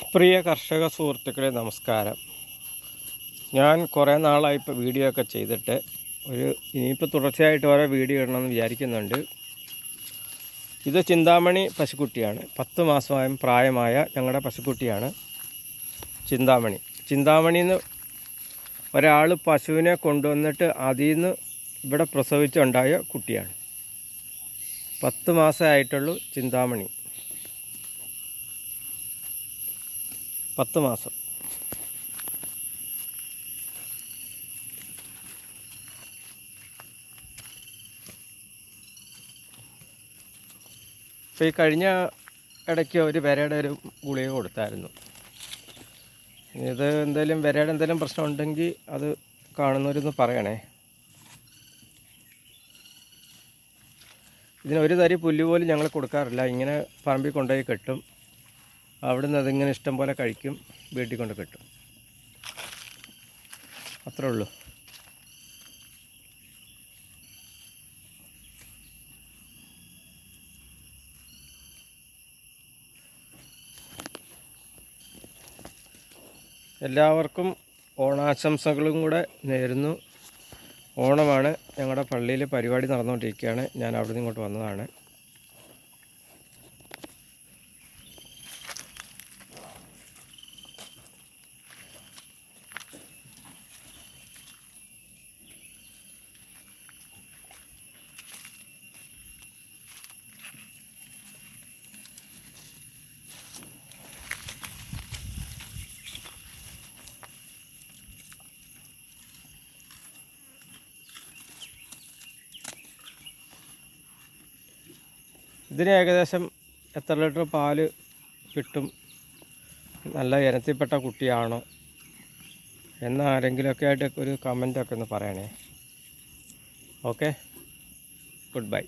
പ്രിയ കർഷക സുഹൃത്തുക്കളെ നമസ്കാരം. ഞാൻ കുറേ നാളായി ഇപ്പോൾ വീഡിയോ ഒക്കെ ചെയ്തിട്ട് ഇനിയിപ്പോൾ തുടർച്ചയായിട്ട് ഓരോ വീഡിയോ ഇടണമെന്ന് വിചാരിക്കുന്നുണ്ട്. ഇത് ചിന്താമണി പശുക്കുട്ടിയാണ്. 10 മാസം പ്രായമായ ഞങ്ങളുടെ പശുക്കുട്ടിയാണ് ചിന്താമണിന്ന് ഒരാൾ പശുവിനെ കൊണ്ടുവന്നിട്ട് അതിൽ നിന്ന് ഇവിടെ പ്രസവിച്ചുണ്ടായ കുട്ടിയാണ്. 10 മാസമായിട്ടുള്ളൂ ചിന്താമണി. 10 മാസം. ഇപ്പോൾ ഈ കഴിഞ്ഞ ഇടയ്ക്ക് ഒരു വിരയുടെ ഒരു ഗുളിക കൊടുത്തായിരുന്നു. ഇത് എന്തെങ്കിലും വിരയുടെ എന്തെങ്കിലും പ്രശ്നം ഉണ്ടെങ്കിൽ അത് കാണുന്നവരൊന്ന് പറയണേ. ഇതിനൊരു തരി പുല്ല് പോലും ഞങ്ങൾ കൊടുക്കാറില്ല. ഇങ്ങനെ പറമ്പിൽ കൊണ്ടുപോയി കെട്ടും. അവിടുന്ന് അതിങ്ങനെ ഇഷ്ടം പോലെ കഴിക്കും, വീട്ടിൽ കൊണ്ട് കെട്ടും. അത്രേ ഉള്ളൂ. എല്ലാവർക്കും ഓണാശംസകളും കൂടെ നേരുന്നു. ഓണമാണ്. ഞങ്ങളുടെ പള്ളിയിൽ പരിപാടി നടന്നുകൊണ്ടിരിക്കുകയാണ്. ഞാൻ അവിടെ നിന്ന് ഇങ്ങോട്ട് വന്നതാണ്. ഇതിന് ഏകദേശം എത്ര ലിറ്റർ പാല് കിട്ടും, നല്ല ഇനത്തിൽപ്പെട്ട കുട്ടിയാണോ എന്ന് ആരെങ്കിലുമൊക്കെ ആയിട്ട് ഒരു കമൻ്റൊക്കെ ഒന്ന് പറയണേ. Okay, good bye.